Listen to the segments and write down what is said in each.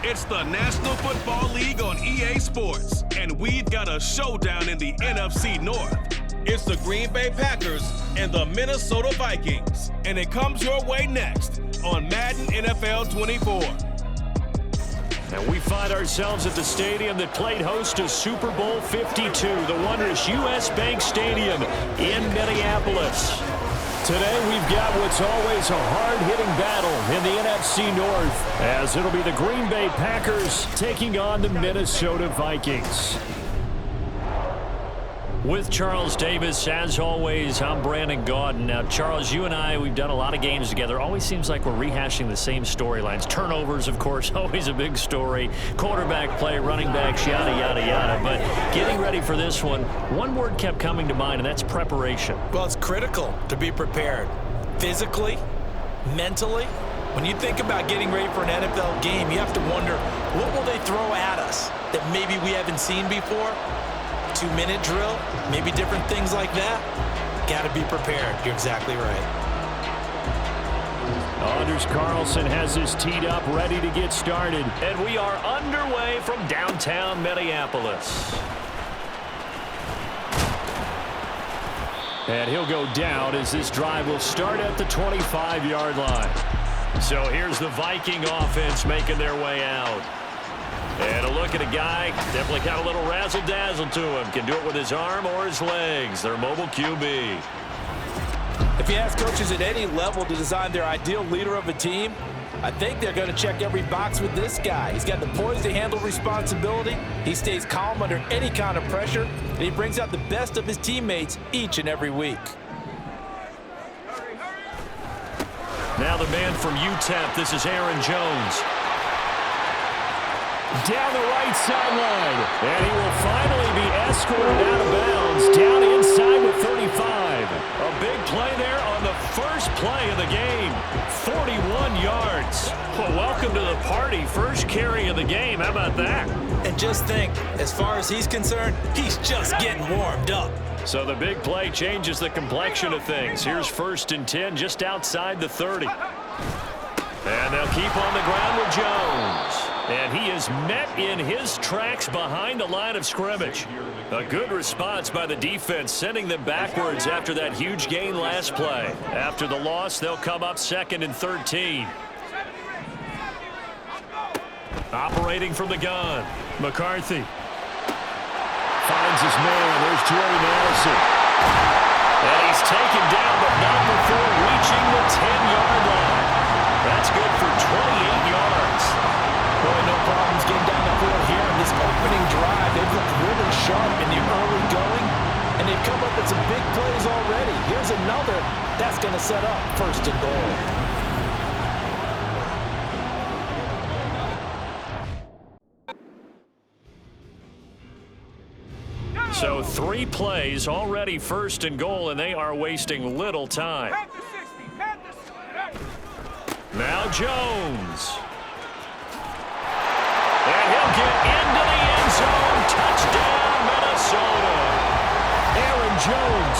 It's the National Football League on EA Sports, and we've got a showdown in the NFC North. It's the Green Bay Packers and the Minnesota Vikings, and it comes your way next on Madden NFL 24. And we find ourselves at the stadium that played host to Super Bowl 52, the wondrous U.S. Bank Stadium in Minneapolis. Today we've got what's always a hard-hitting battle in the NFC North, as it'll be the Green Bay Packers taking on the Minnesota Vikings. With Charles Davis, as always, I'm Brandon Gaudin. Now, Charles, you and I, we've done a lot of games together. Always seems like we're rehashing the same storylines. Turnovers, of course, always a big story. Quarterback play, running backs, yada, yada, yada. But getting ready for this one word kept coming to mind, and that's preparation. Well, it's critical to be prepared. Physically, mentally. When you think about getting ready for an NFL game, you have to wonder, what will they throw at us that maybe we haven't seen before? 2-minute drill, maybe different things like that. Got to be prepared. You're exactly right. Anders Carlson has his teed up, ready to get started. And we are underway from downtown Minneapolis. And he'll go down as this drive will start at the 25-yard line. So here's the Viking offense making their way out. And a look at a guy, definitely got a little razzle-dazzle to him. Can do it with his arm or his legs. Their mobile QB. If you ask coaches at any level to design their ideal leader of a team, I think they're going to check every box with this guy. He's got the poise to handle responsibility. He stays calm under any kind of pressure, and he brings out the best of his teammates each and every week. Now the man from UTEP, this is Aaron Jones. Down the right sideline, and he will finally be escorted out of bounds down inside the 35. A big play there on the first play of the game, 41 yards. Well, welcome to the party, first carry of the game. How about that? And just think, as far as he's concerned, he's just getting warmed up. So the big play changes the complexion of things. Here's 1st and 10 just outside the 30. And they'll keep on the ground with Jones. And he is met in his tracks behind the line of scrimmage. A good response by the defense, sending them backwards after that huge gain last play. After the loss, they'll come up 2nd and 13. Operating from the gun, McCarthy. Finds his man. There's Jordy Nelson. And he's taken down, but not before reaching the 10-yard line. That's good for 28 yards. Boy, no problems getting down the field here in this opening drive. They've looked really sharp in the early going, and they've come up with some big plays already. Here's another that's going to set up 1st and goal. So 3 plays already 1st and goal, and they are wasting little time. Now Jones. And he'll get into the end zone. Touchdown, Minnesota. Aaron Jones,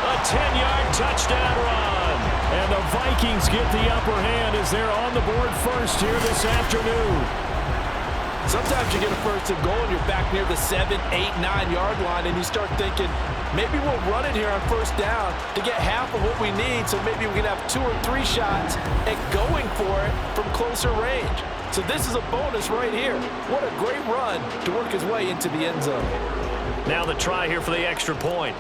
a 10-yard touchdown run. And the Vikings get the upper hand as they're on the board first here this afternoon. Sometimes you get a 1st and goal and you're back near the 7, 8, 9-yard line, and you start thinking, maybe we'll run it here on 1st down to get half of what we need, so maybe we can have 2 or 3 shots at going for it from closer range. So this is a bonus right here. What a great run to work his way into the end zone. Now the try here for the extra point.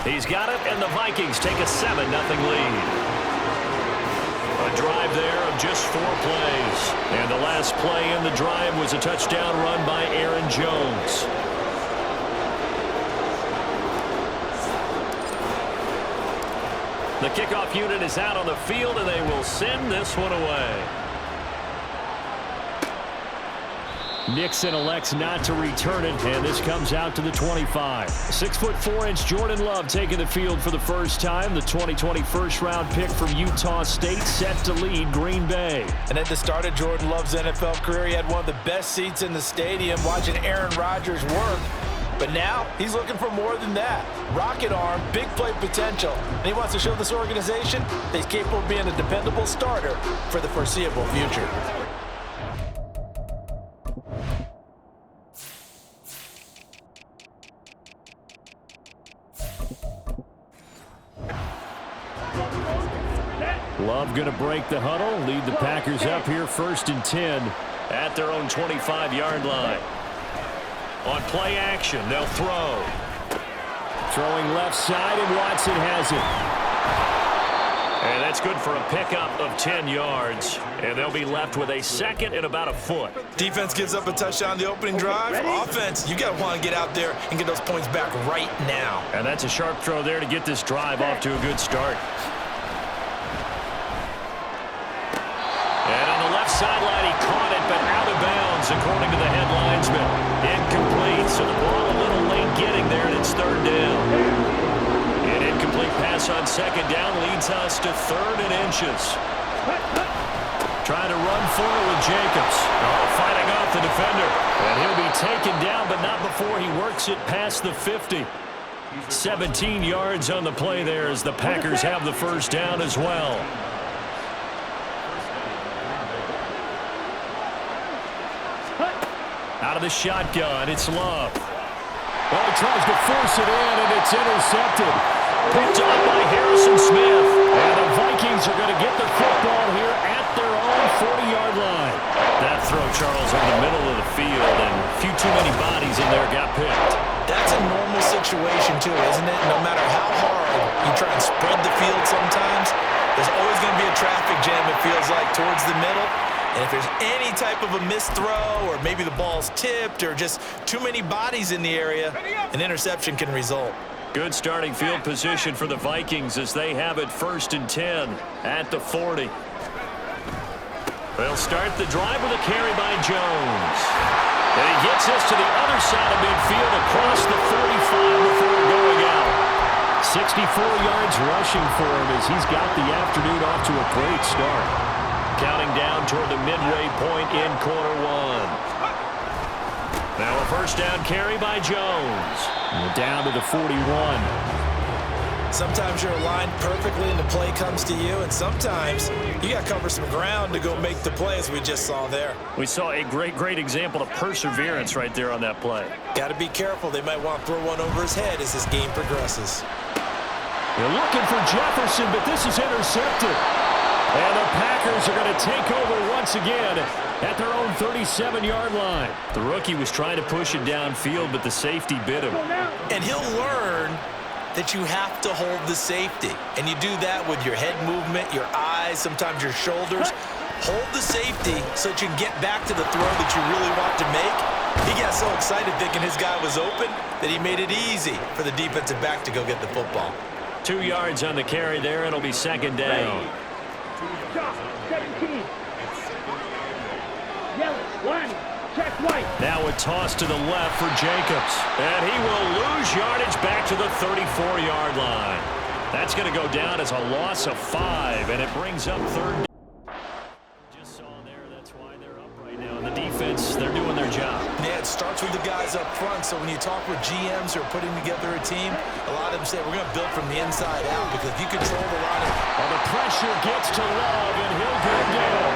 He's got it, and the Vikings take a 7-0 lead. A drive there of just 4 plays. And the last play in the drive was a touchdown run by Aaron Jones. The kickoff unit is out on the field, and they will send this one away. Nixon elects not to return it, and this comes out to the 25. 6'4" Jordan Love taking the field for the first time. The 2020 first-round pick from Utah State set to lead Green Bay. And at the start of Jordan Love's NFL career, he had one of the best seats in the stadium watching Aaron Rodgers work. But now he's looking for more than that. Rocket arm, big play potential, and he wants to show this organization that he's capable of being a dependable starter for the foreseeable future. Love going to break the huddle, lead the Packers up here 1st and 10 at their own 25-yard line. On play action, they'll throw. Throwing left side, and Watson has it. And that's good for a pickup of 10 yards. And they'll be left with a 2nd and about a foot. Defense gives up a touchdown the opening drive. Offense, you got to want to get out there and get those points back right now. And that's a sharp throw there to get this drive off to a good start. And on the left sideline, he caught it, but out of bounds, according to the head linesman. Incomplete, so the ball a little late getting there, and it's 3rd down. An incomplete pass on 2nd down leads us to 3rd and inches. Trying to run for it with Jacobs. Oh, fighting off the defender. And he'll be taken down, but not before he works it past the 50. 17 yards on the play there as the Packers have the 1st down as well. Out of the shotgun, it's Love. Well, he tries to force it in, and it's intercepted. Picked up by Harrison Smith. And the Vikings are going to get the football here at their own 40-yard line. That throw, Charles, in the middle of the field, and a few too many bodies in there got picked. That's a normal situation, too, isn't it? No matter how hard you try and spread the field sometimes, there's always going to be a traffic jam, it feels like, towards the middle. And if there's any type of a missed throw or maybe the ball's tipped or just too many bodies in the area, an interception can result. Good starting field position for the Vikings as they have it 1st and 10 at the 40. They'll start the drive with a carry by Jones. And he gets us to the other side of midfield across the 45 before going out. 64 yards rushing for him as he's got the afternoon off to a great start. Counting down toward the midway point in quarter 1. Now a 1st down carry by Jones. And down to the 41. Sometimes you're aligned perfectly and the play comes to you, and sometimes you got to cover some ground to go make the play, as we just saw there. We saw a great example of perseverance right there on that play. Got to be careful. They might want to throw one over his head as this game progresses. They're looking for Jefferson, but this is intercepted. And the Packers are going to take over once again at their own 37-yard line. The rookie was trying to push it downfield, but the safety bit him. And he'll learn that you have to hold the safety. And you do that with your head movement, your eyes, sometimes your shoulders. Hold the safety so that you can get back to the throw that you really want to make. He got so excited thinking his guy was open that he made it easy for the defensive back to go get the football. 2 yards on the carry there. It'll be 2nd down. 17. Yellow, one, check white. Now a toss to the left for Jacobs. And he will lose yardage back to the 34-yard line. That's going to go down as a loss of 5, and it brings up 3rd. Just saw there, that's why they're up right now. And the defense, they're doing their job. Yeah, it starts with the guys up front. So when you talk with GMs who are putting together a team, a lot of them say we're going to build from the inside out because if you control the line. Well, the pressure gets to Love, and he'll go down.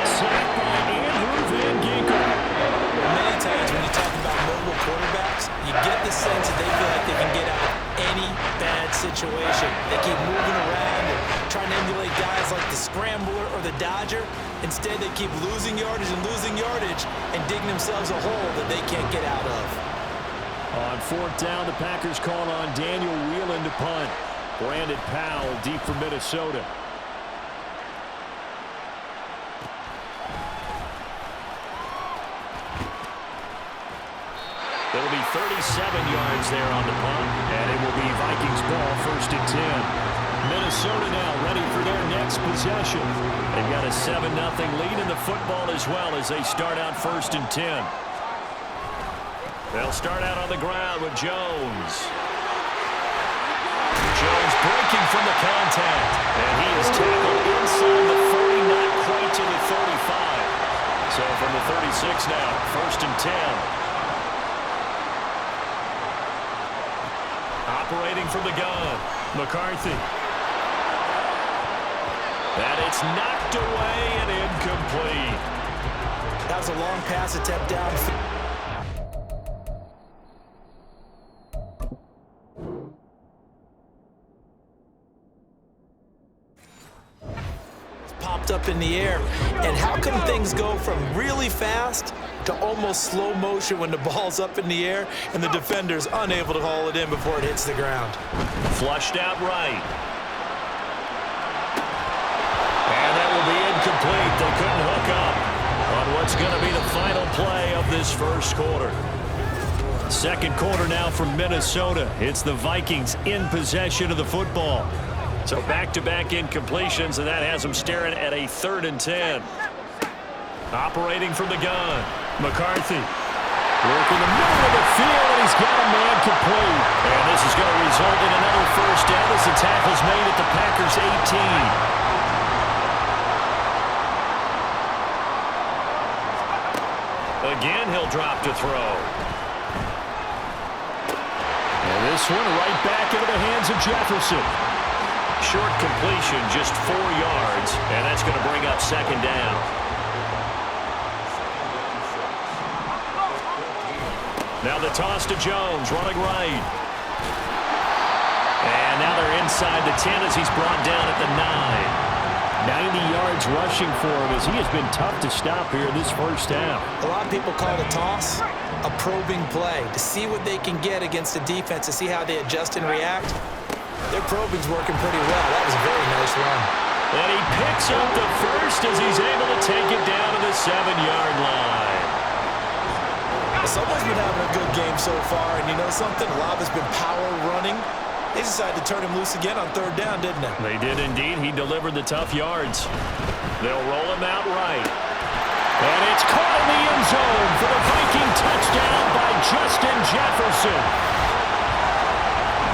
Sacked by Andrew Van Ginkel. Many times when you talk about mobile quarterbacks, you get the sense that they feel like they can get out of any bad situation. They keep moving around and trying to emulate guys like the Scrambler or the Dodger. Instead, they keep losing yardage and digging themselves a hole that they can't get out of. On 4th down, the Packers call on Daniel Whelan to punt. Brandon Powell deep for Minnesota. It'll be 37 yards there on the punt, and it will be Vikings ball 1st and 10. Minnesota now ready for their next possession. They've got a 7-0 lead in the football as well as they start out 1st and 10. They'll start out on the ground with Jones. Jones breaking from the contact, and he is tackled inside the 40, not quite to the 35. So from the 36 now, 1st and 10. Operating from the gun, McCarthy. And it's knocked away and incomplete. That was a long pass attempt downfield. Popped up in the air. And how come things go from really fast to almost slow motion when the ball's up in the air and the defender's unable to haul it in before it hits the ground? Flushed out right. And that will be incomplete. They couldn't hook up on what's going to be the final play of this first quarter. Second quarter now from Minnesota. It's the Vikings in possession of the football. So back-to-back incompletions, and that has them staring at a 3rd and 10. Operating from the gun, McCarthy. Working the middle of the field, and he's got a man complete. And this is going to result in another first down as the tackle's made at the Packers' 18. Again, he'll drop to throw. And this one right back into the hands of Jefferson. Short completion, just 4 yards, and that's going to bring up 2nd down. Now the toss to Jones, running right. And now they're inside the 10 as he's brought down at the 9. 90 yards rushing for him as he has been tough to stop here this first half. A lot of people call the toss a probing play, to see what they can get against the defense, to see how they adjust and react. Their probing's working pretty well. That was a very nice run. And he picks up the first as he's able to take it down to the 7-yard line. Someone's been having a good game so far, and you know something? A lot of it's been power running. They decided to turn him loose again on 3rd down, didn't they? They did indeed. He delivered the tough yards. They'll roll him out right. And it's caught in the end zone for the Viking touchdown by Justin Jefferson.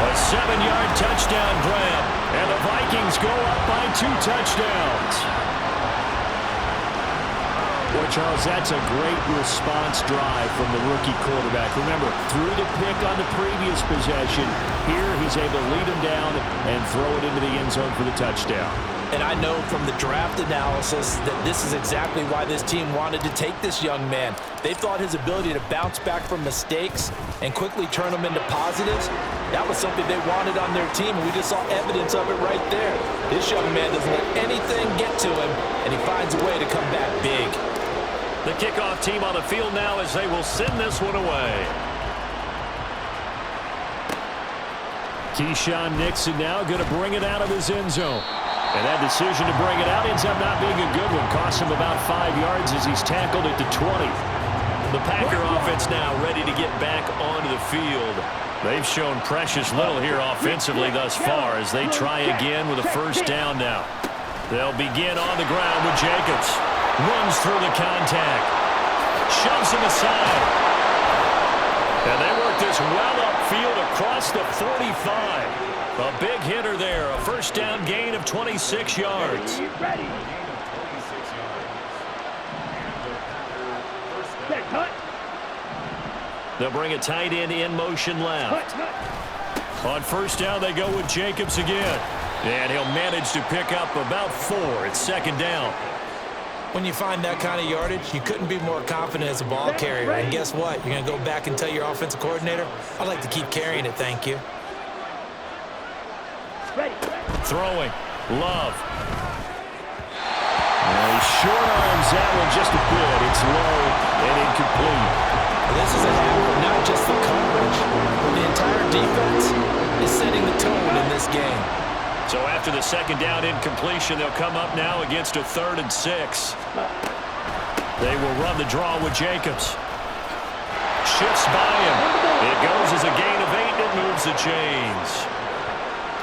A 7-yard touchdown grab, and the Vikings go up by 2 touchdowns. Boy, Charles, that's a great response drive from the rookie quarterback. Remember, threw the pick on the previous possession. Here he's able to lead him down and throw it into the end zone for the touchdown. And I know from the draft analysis that this is exactly why this team wanted to take this young man. They thought his ability to bounce back from mistakes and quickly turn them into positives, that was something they wanted on their team, and we just saw evidence of it right there. This young man doesn't let anything get to him, and he finds a way to come back big. The kickoff team on the field now as they will send this one away. Keyshawn Nixon now going to bring it out of his end zone. And that decision to bring it out ends up not being a good one. Costs him about 5 yards as he's tackled at the 20. The Packer offense now ready to get back onto the field. They've shown precious little here offensively thus far as they try again with a first down now. They'll begin on the ground with Jacobs. Runs through the contact. Shoves him aside. And they work this well upfield across the 45. A big hitter there. A first down gain of 26 yards. Ready. Cut. They'll bring a tight end in motion left. On first down, they go with Jacobs again. And he'll manage to pick up about 4. It's 2nd down. When you find that kind of yardage, you couldn't be more confident as a ball carrier. And guess what? You're going to go back and tell your offensive coordinator, I'd like to keep carrying it, thank you. Throwing. Love. And he short arms that one just a bit. It's low and incomplete. This is a half of not just the coverage, but the entire defense is setting the tone in this game. So after the 2nd down incompletion, they'll come up now against a 3rd and 6. They will run the draw with Jacobs. Shifts by him. It goes as a gain of 8 and it moves the chains.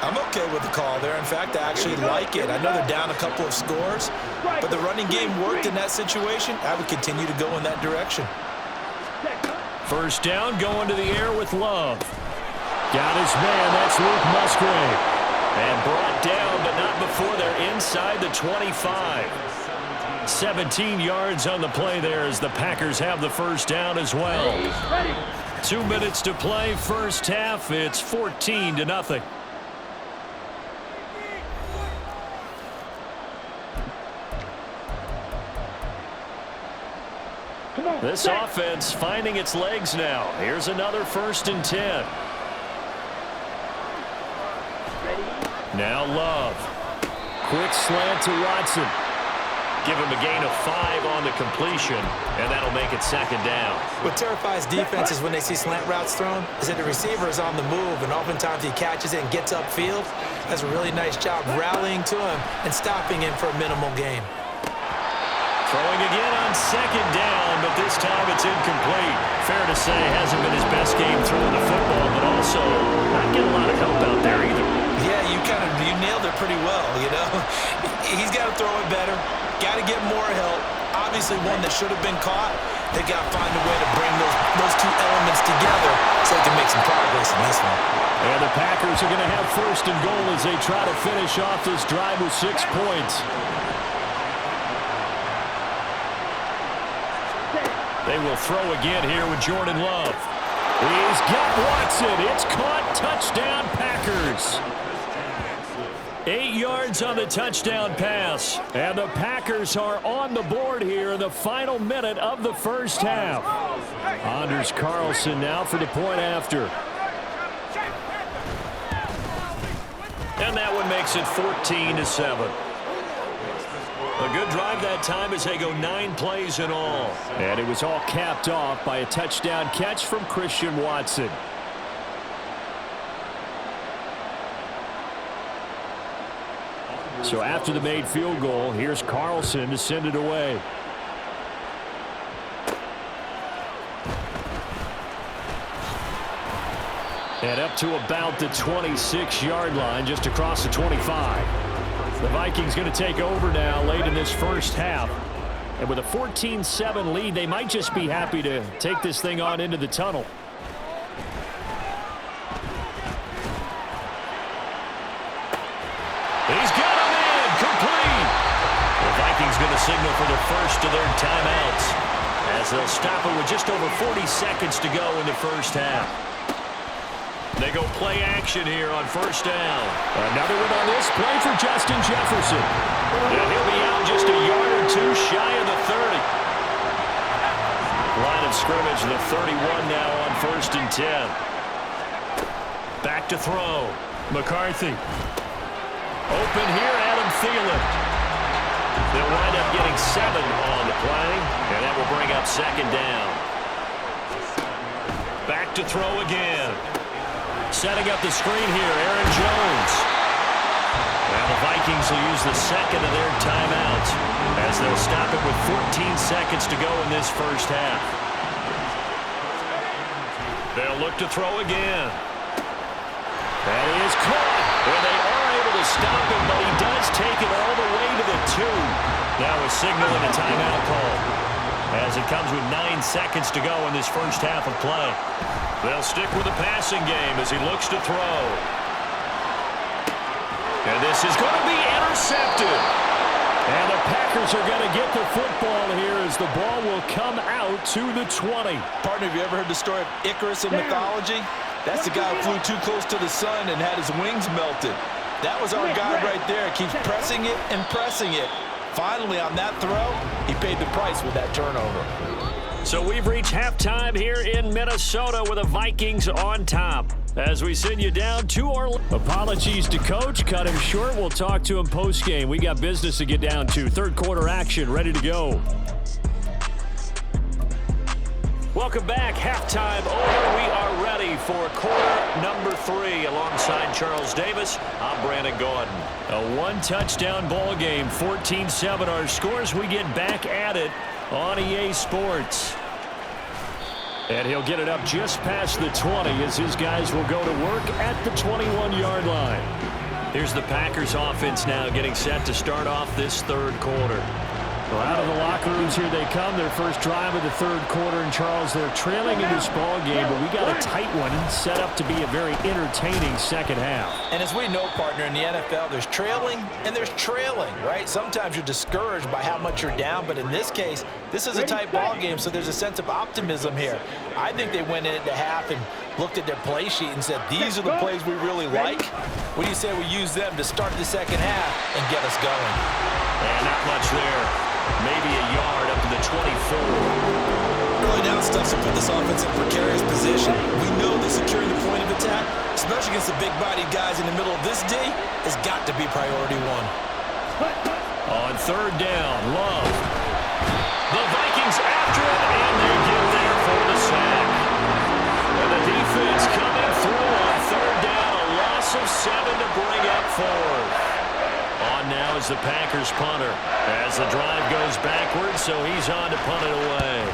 I'm okay with the call there. In fact, I actually like it. I know they're down a couple of scores, but the running game worked in that situation. I would continue to go in that direction. First down, going to the air with Love. Got his man, that's Luke Musgrave. And brought down, but not before they're inside the 25. 17 yards on the play there as the Packers have the first down as well. 2 minutes to play, first half. It's 14-0. This offense finding its legs now. Here's another 1st and 10. Now Love. Quick slant to Watson. Give him a gain of 5 on the completion, and that'll make it 2nd down. What terrifies defenses when they see slant routes thrown is that the receiver is on the move, and oftentimes he catches it and gets upfield. Does a really nice job rallying to him and stopping him for a minimal gain. Throwing again on 2nd down, but this time it's incomplete. Fair to say, hasn't been his best game throwing the football, but also not getting a lot of help out there either. Yeah, you nailed it pretty well, you know. He's got to throw it better. Got to get more help. Obviously one that should have been caught. They got to find a way to bring those two elements together so they can make some progress in this one. And the Packers are going to have 1st and goal as they try to finish off this drive with 6 points. They will throw again here with Jordan Love. He's got Watson. It's caught. Touchdown, Packers. 8 yards on the touchdown pass. And the Packers are on the board here in the final minute of the first half. Anders Carlson now for the point after. And that one makes it 14-7. A good drive that time as they go 9 plays in all. And it was all capped off by a touchdown catch from Christian Watson. So after the made field goal, here's Carlson to send it away. And up to about the 26-yard line, just across the 25. The Vikings going to take over now late in this first half. And with a 14-7 lead, they might just be happy to take this thing on into the tunnel. He's got him in, complete. The Vikings going to signal for the first of their timeouts as they'll stop it with just over 40 seconds to go in the first half. They go play action here on 1st down. Another one on this play for Justin Jefferson. And he'll be out just a yard or 2 shy of the 30. Line of scrimmage, the 31 now on 1st and 10. Back to throw. McCarthy. Open here, Adam Thielen. They'll wind up getting 7 on the play, and that will bring up 2nd down. Back to throw again. Setting up the screen here, Aaron Jones. And the Vikings will use the 2nd of their timeouts as they'll stop it with 14 seconds to go in this first half. They'll look to throw again. That is caught. Well, they are able to stop him, but he does take it all the way to the 2. Now a signal and a timeout call as it comes with 9 seconds to go in this first half of play. They'll stick with the passing game as he looks to throw. And this is going to be intercepted. And the Packers are going to get the football here as the ball will come out to the 20. Partner, have you ever heard the story of Icarus in mythology? That's the guy who flew too close to the sun and had his wings melted. That was our guy right there. Keeps pressing it and pressing it. Finally, on that throw, he paid the price with that turnover. So we've reached halftime here in Minnesota with the Vikings on top. As we send you down to our... Apologies to Coach. Cut him short. We'll talk to him post-game. We got business to get down to. 3rd quarter action ready to go. Welcome back. Halftime over. We are ready for quarter number 3 alongside Charles Davis. I'm Brandon Gordon. A 1-touchdown ball game. 14-7 our scores. We get back at it on EA Sports. And he'll get it up just past the 20 as his guys will go to work at the 21-yard line. Here's the Packers offense now getting set to start off this 3rd quarter. Well, out of the locker rooms here they come. Their first drive of the third quarter. And, Charles, they're trailing in this ball game, but we got a tight one set up to be a very entertaining second half. And as we know, partner, in the NFL, there's trailing and there's trailing, right? Sometimes you're discouraged by how much you're down, but in this case, this is a tight ball game, so there's a sense of optimism here. I think they went into half and looked at their play sheet and said, these are the plays we really like. What do you say we use them to start the second half and get us going? And not much there. Maybe a yard up to the 24. Early down stuff to put this offense in precarious position. We know that securing the point of attack, especially against the big-bodied guys in the middle of this D, has got to be priority one. On third down, Love. The Vikings after it, and they get there for the sack. And the defense coming through on third down, a loss of 7 to bring up fourth. On now is the Packers punter as the drive goes backwards, so he's on to punt it away.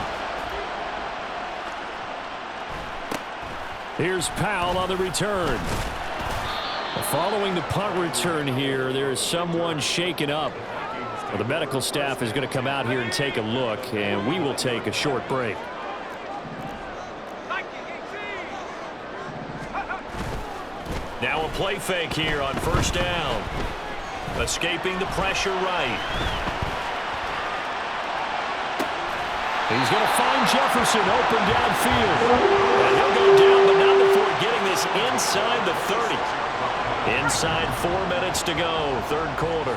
Here's Powell on the return. Following the punt return here, there is someone shaken up. Well, the medical staff is going to come out here and take a look, and we will take a short break. Now a play fake here on first down. Escaping the pressure right. He's going to find Jefferson open downfield. And he'll go down, but not before getting this inside the 30. Inside 4 minutes to go, third quarter.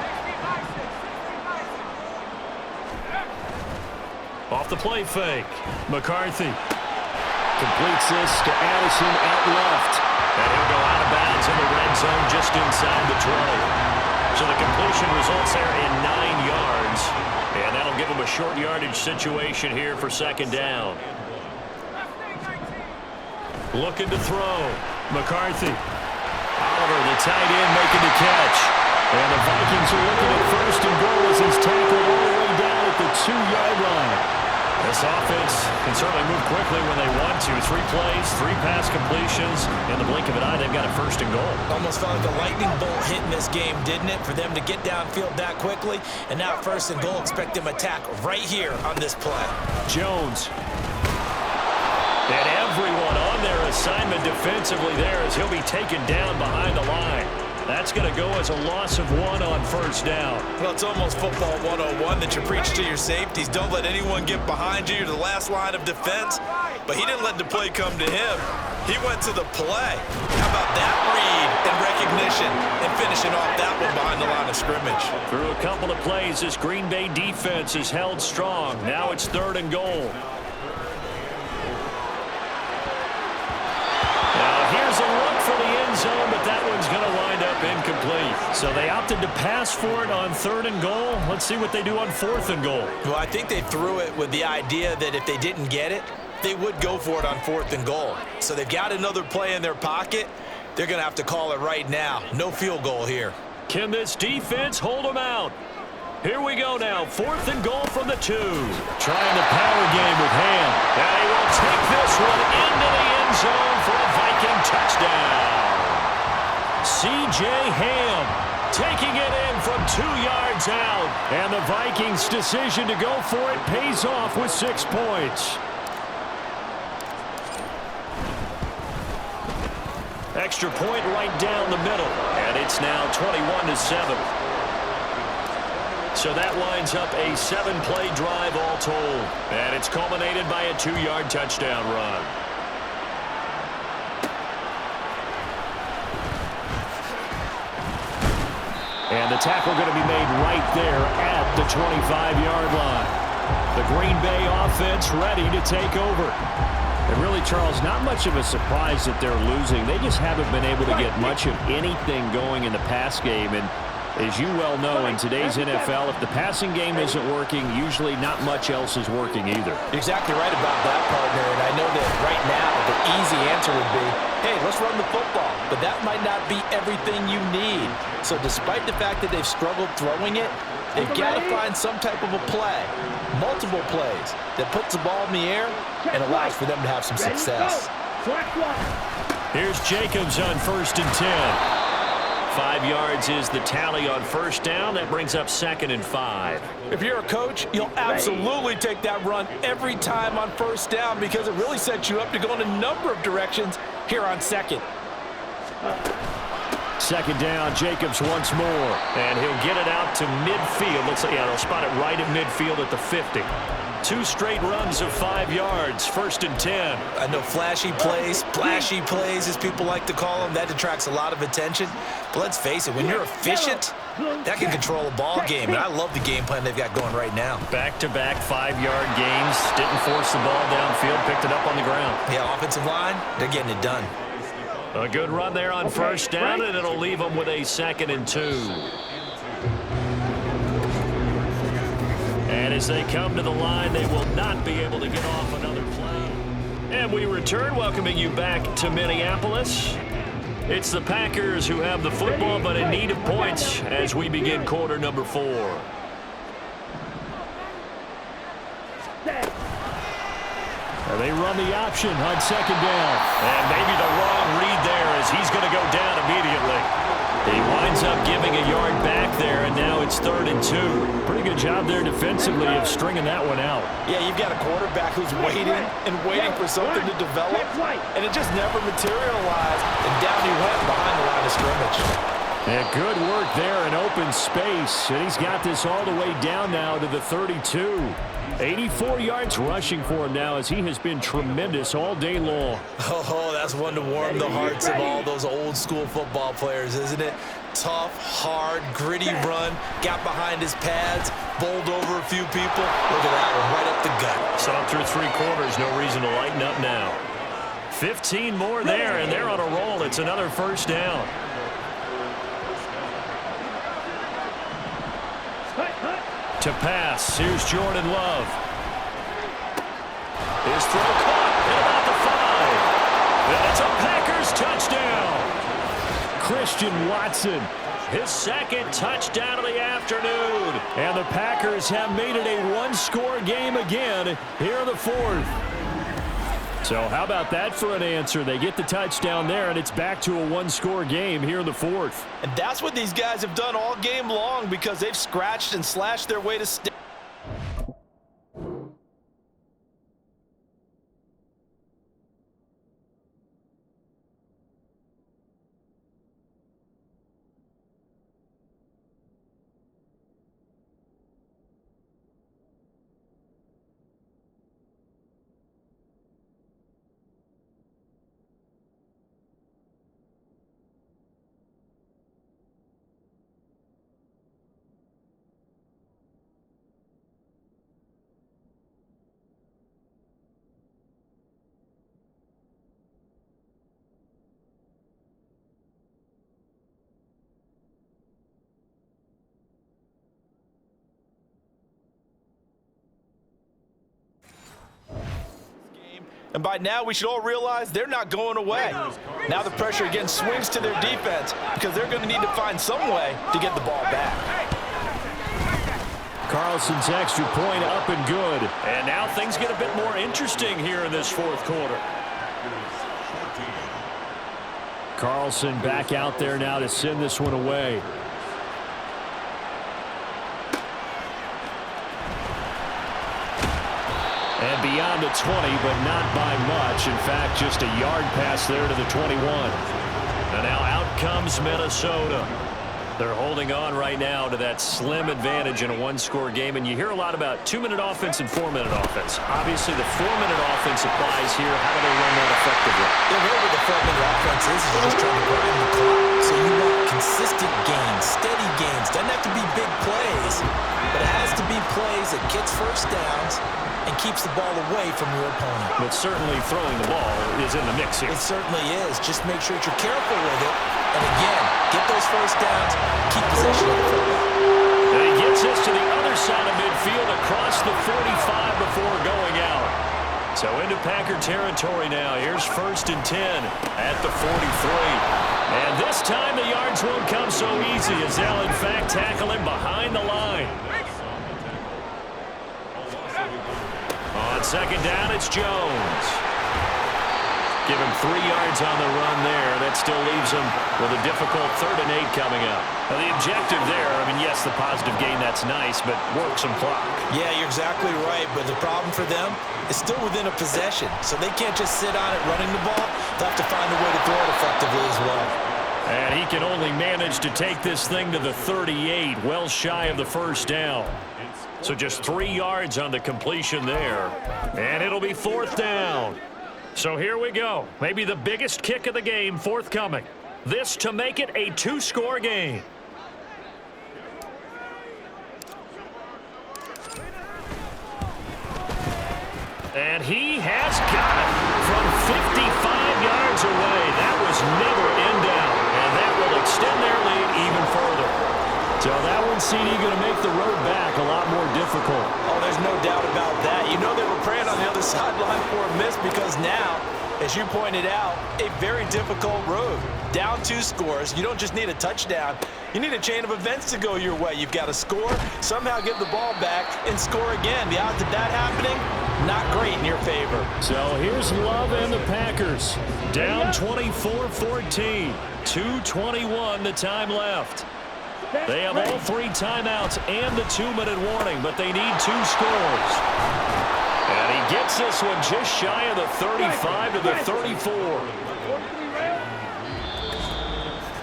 Off the play fake. McCarthy completes this to Addison out left. And he'll go out of bounds in the red zone just inside the 20. So the completion results there in 9 yards. And that'll give him a short yardage situation here for second down. Looking to throw. McCarthy. Oliver, the tight end, making the catch. And the Vikings are looking at first and goal as he's tackled all the way down at the 2-yard line. This offense can certainly move quickly when they want to. 3 plays, 3 pass completions. In the blink of an eye, they've got a first and goal. Almost felt like a lightning bolt hit in this game, didn't it? For them to get downfield that quickly. And now first and goal, expect them to attack right here on this play. Jones. And everyone on their assignment defensively there as he'll be taken down behind the line. That's going to go as a loss of 1 on first down. Well, it's almost football 101 that you preach to your safeties. Don't let anyone get behind you. You're the last line of defense. But he didn't let the play come to him. He went to the play. How about that read and recognition and finishing off that one behind the line of scrimmage? Through a couple of plays, this Green Bay defense is held strong. Now it's third and goal. Here's a look for the end zone, but that one's going to wind up incomplete. So they opted to pass for it on third and goal. Let's see what they do on fourth and goal. Well, I think they threw it with the idea that if they didn't get it, they would go for it on fourth and goal. So they've got another play in their pocket. They're going to have to call it right now. No field goal here. Can this defense hold them out? Here we go now. Fourth and goal from the 2. Trying the power game with Ham. And he will take this one into the end zone for a Viking touchdown. C.J. Ham taking it in from 2 yards out. And the Vikings' decision to go for it pays off with 6 points. Extra point right down the middle. And it's now 21-7. So that winds up a 7-play drive all told. And it's culminated by a 2-yard touchdown run. And the tackle going to be made right there at the 25-yard line. The Green Bay offense ready to take over. And really, Charles, not much of a surprise that they're losing. They just haven't been able to get much of anything going in the pass game. And as you well know, in today's NFL, if the passing game isn't working, usually not much else is working either. You're exactly right about that, partner. And I know that right now the easy answer would be, hey, let's run the football. But that might not be everything you need. So despite the fact that they've struggled throwing it, they've got to find some type of a play, multiple plays, that puts the ball in the air and allows for them to have some success. Here's Jacobs on 1st and 10. 5 yards is the tally on first down. That brings up 2nd and 5. If you're a coach, you'll absolutely take that run every time on first down because it really sets you up to go in a number of directions here on 2nd. 2nd down, Jacobs once more. And he'll get it out to midfield. Looks like, they'll spot it right at midfield at the 50. 2 straight runs of 5 yards, 1st and 10. I know flashy plays, splashy plays, as people like to call them, that detracts a lot of attention. But let's face it, when you're efficient, that can control a ball game. And I love the game plan they've got going right now. Back-to-back 5-yard gains. Didn't force the ball downfield, picked it up on the ground. Yeah, offensive line, they're getting it done. A good run there on first down, and it'll leave them with a 2nd and 2. And as they come to the line, they will not be able to get off another play. And we return, welcoming you back to Minneapolis. It's the Packers who have the football, but in need of points as we begin quarter number 4. And they run the option on 2nd down. And maybe the wrong read there as he's going to go down immediately. He winds up giving a yard back there, and now it's 3rd and 2. Pretty good job there defensively of stringing that one out. Yeah, you've got a quarterback who's waiting and waiting for something to develop, and it just never materialized, and down he went behind the line of scrimmage. And good work there in open space, and he's got this all the way down now to the 32. 84 yards rushing for him now as he has been tremendous all day long. Oh, that's one to warm the hearts of all those old school football players, isn't it? Tough, hard, gritty run, got behind his pads, bowled over a few people. Look at that one, right up the gut. Saw through 3 quarters, no reason to lighten up now. 15 more there, and they're on a roll. It's another first down. To pass, here's Jordan Love. His throw caught at about the 5. And it's a Packers touchdown. Christian Watson, his 2nd touchdown of the afternoon. And the Packers have made it a 1-score game again here in the 4th. So how about that for an answer? They get the touchdown there, and it's back to a 1-score game here in the 4th. And that's what these guys have done all game long because they've scratched and slashed their way to stay. And by now, we should all realize they're not going away. Now the pressure again swings to their defense because they're going to need to find some way to get the ball back. Carlson's extra point up and good. And now things get a bit more interesting here in this 4th quarter. Carlson back out there now to send this one away. And beyond the 20, but not by much. In fact, just a yard pass there to the 21. And now out comes Minnesota. They're holding on right now to that slim advantage in a 1-score game. And you hear a lot about 2-minute offense and 4-minute offense. Obviously, the 4-minute offense applies here. How do they run that effectively? Yeah, really what the 4-minute offense is you're just trying to grind the clock. So you want consistent gains, steady gains. Doesn't have to be big plays, but it has to be plays that gets first downs and keeps the ball away from your opponent. But certainly throwing the ball is in the mix here. It certainly is. Just make sure that you're careful with it. And again, get those first downs, keep possession of the football. And he gets this to the other side of midfield across the 45 before going out. So into Packer territory now. Here's 1st and 10 at the 43. And this time the yards won't come so easy as they'll in fact tackle him behind the line. On 2nd down, it's Jones. Give him 3 yards on the run there. That still leaves him with a difficult 3rd and 8 coming up. Now, the objective there, I mean, yes, the positive gain, that's nice, but work some clock. Yeah, you're exactly right, but the problem for them is still within a possession, so they can't just sit on it running the ball. They'll have to find a way to throw it effectively as well. And he can only manage to take this thing to the 38, well shy of the 1st down. So just 3 yards on the completion there, and it'll be 4th down. So here we go. Maybe the biggest kick of the game forthcoming. This to make it a 2-score game. And he has got it from 55 yards away. That was never in doubt. And that will extend their lead even further. So that one, CD, going to make the road back a lot more difficult. Oh, there's no doubt about that. You know they were praying on the other sideline for a miss because now, as you pointed out, a very difficult road. Down 2 scores. You don't just need a touchdown. You need a chain of events to go your way. You've got to score, somehow give the ball back, and score again. The odds of that happening, not great in your favor. So here's Love and the Packers. Down 24-14. 2:21 the time left. They have all 3 timeouts and the 2-minute warning, but they need 2 scores. And he gets this one just shy of the 35 to the 34.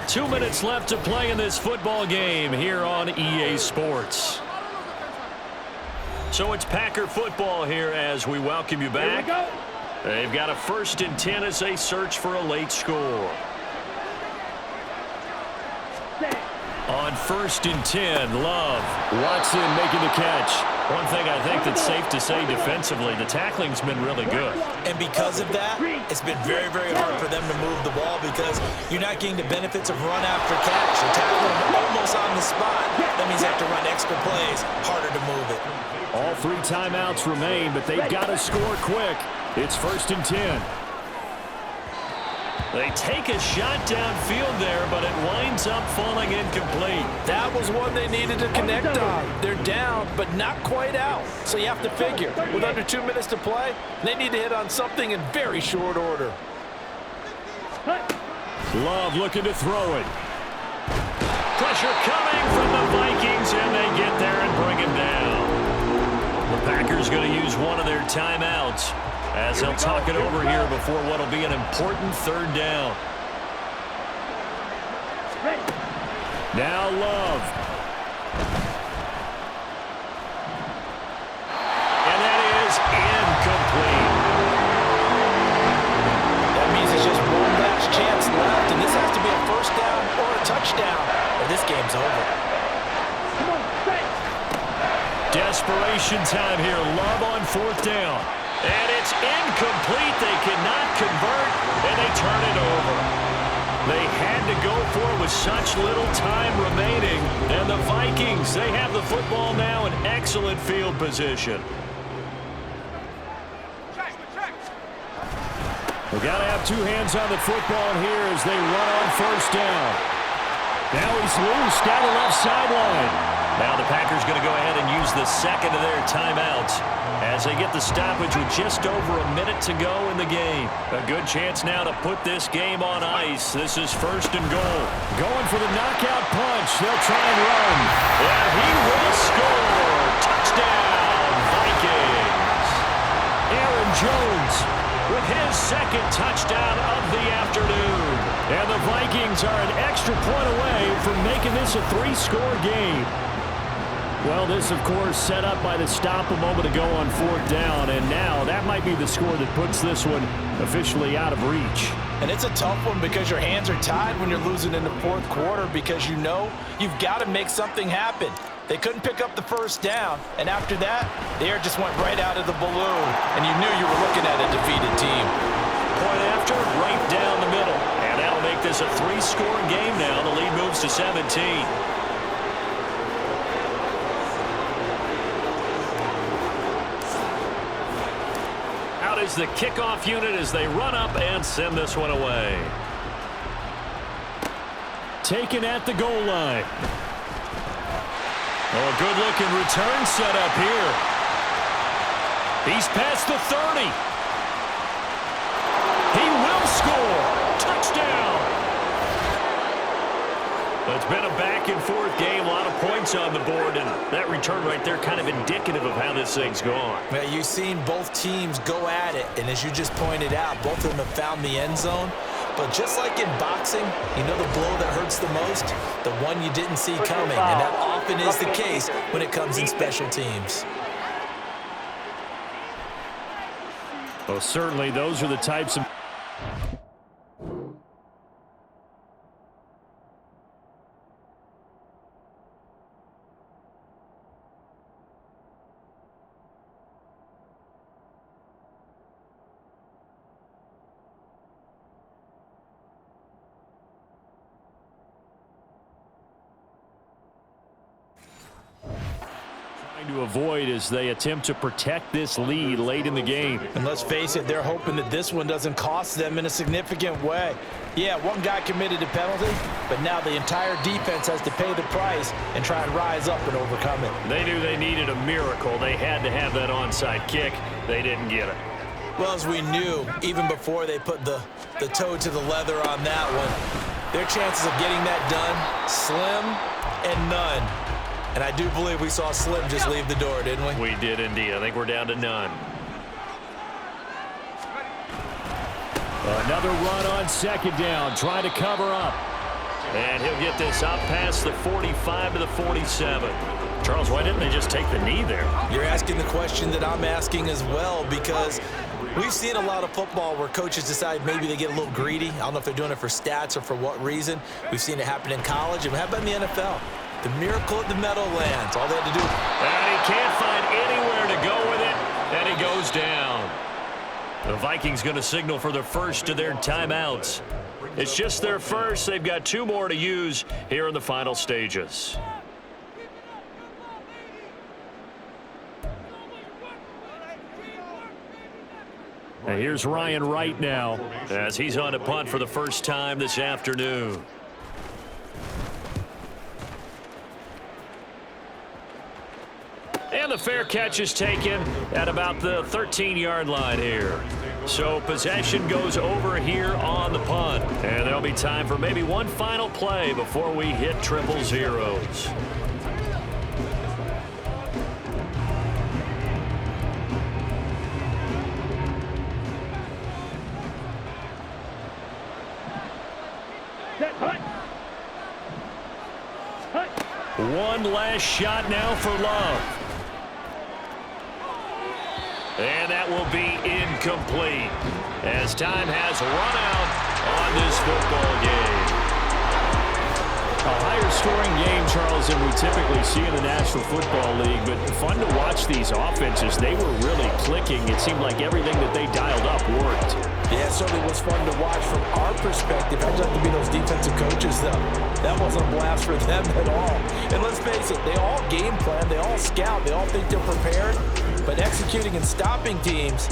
2 minutes left to play in this football game here on EA Sports. So it's Packer football here as we welcome you back. They've got a 1st and 10 as they search for a late score. On 1st and 10, Love. Watson making the catch. One thing I think that's safe to say defensively, the tackling's been really good. And because of that, it's been very, very hard for them to move the ball because you're not getting the benefits of run after catch. You're tackling almost on the spot. That means you have to run extra plays, harder to move it. All 3 timeouts remain, but they've got to score quick. It's 1st and 10. They take a shot downfield there, but it winds up falling incomplete. That was one they needed to connect on. They're down, but not quite out. So you have to figure, with under 2 minutes to play, they need to hit on something in very short order. Love looking to throw it. Pressure coming from the Vikings, and they get there and bring him down. The Packers going to use one of their timeouts as they'll talk it over here before what will be an important 3rd down. Now Love. And that is incomplete. That means it's just one last chance left, and this has to be a 1st down or a touchdown, or this game's over. Desperation time here. Love on 4th down. And it's incomplete. They cannot convert, and they turn it over. They had to go for it with such little time remaining. And the Vikings, they have the football now in excellent field position. We've got to have 2 hands on the football here as they run on 1st down. Now he's loose down the left sideline. Now the Packers going to go ahead and use the 2nd of their timeouts as they get the stoppage with just over a minute to go in the game. A good chance now to put this game on ice. This is 1st and goal. Going for the knockout punch. They'll try and run. And he will score. Touchdown, Vikings. Aaron Jones with his 2nd touchdown of the afternoon. And the Vikings are an extra point away from making this a 3-score game. Well, this, of course, set up by the stop a moment ago on 4th down, and now that might be the score that puts this one officially out of reach. And it's a tough one because your hands are tied when you're losing in the 4th quarter because you know you've got to make something happen. They couldn't pick up the 1st down, and after that, the air just went right out of the balloon, and you knew you were looking at a defeated team. Point after, right down the middle, and that'll make this a 3-score game now. The lead moves to 17. Is the kickoff unit as they run up and send this one away. Taken at the goal line. Oh, a good-looking return set up here. He's past the 30. He will been a back-and-forth game, a lot of points on the board, and that return right there kind of indicative of how this thing's gone. Well, you've seen both teams go at it, and as you just pointed out, both of them have found the end zone. But just like in boxing, you know the blow that hurts the most? The one you didn't see coming, and that often is the case when it comes in special teams. Well, certainly those are the types of... to avoid as they attempt to protect this lead late in the game. And let's face it, they're hoping that this one doesn't cost them in a significant way. Yeah, one guy committed a penalty, but now the entire defense has to pay the price and try and rise up and overcome it. They knew they needed a miracle. They had to have that onside kick. They didn't get it. Well, as we knew, even before they put the toe to the leather on that one, their chances of getting that done, slim and none. And I do believe we saw Slim just leave the door, didn't we? We did indeed. I think we're down to none. Another run on second down, trying to cover up. And he'll get this up past the 45 to the 47. Charles, why didn't they just take the knee there? You're asking the question that I'm asking as well, because we've seen a lot of football where coaches decide maybe they get a little greedy. I don't know if they're doing it for stats or for what reason. We've seen it happen in college. And how about in the NFL? The miracle at the Meadowlands. All they had to do. And he can't find anywhere to go with it, and he goes down. The Vikings going to signal for the first of their timeouts. It's just their first. They've got 2 more to use here in the final stages. And here's Ryan Wright now as he's on a punt for the first time this afternoon. And the fair catch is taken at about the 13-yard line here. So possession goes over here on the punt. And there'll be time for maybe one final play before we hit triple zeros. One last shot now for Love. And that will be incomplete as time has run out on this football game. A higher scoring game, Charles, than we typically see in the National Football League, but fun to watch these offenses. They were really clicking. It seemed like everything that they dialed up worked. Yeah, it certainly was fun to watch from our perspective. I'd have to be those defensive coaches, though. That wasn't a blast for them at all. And let's face it, they all game plan, they all scout, they all think they're prepared. But executing and stopping teams,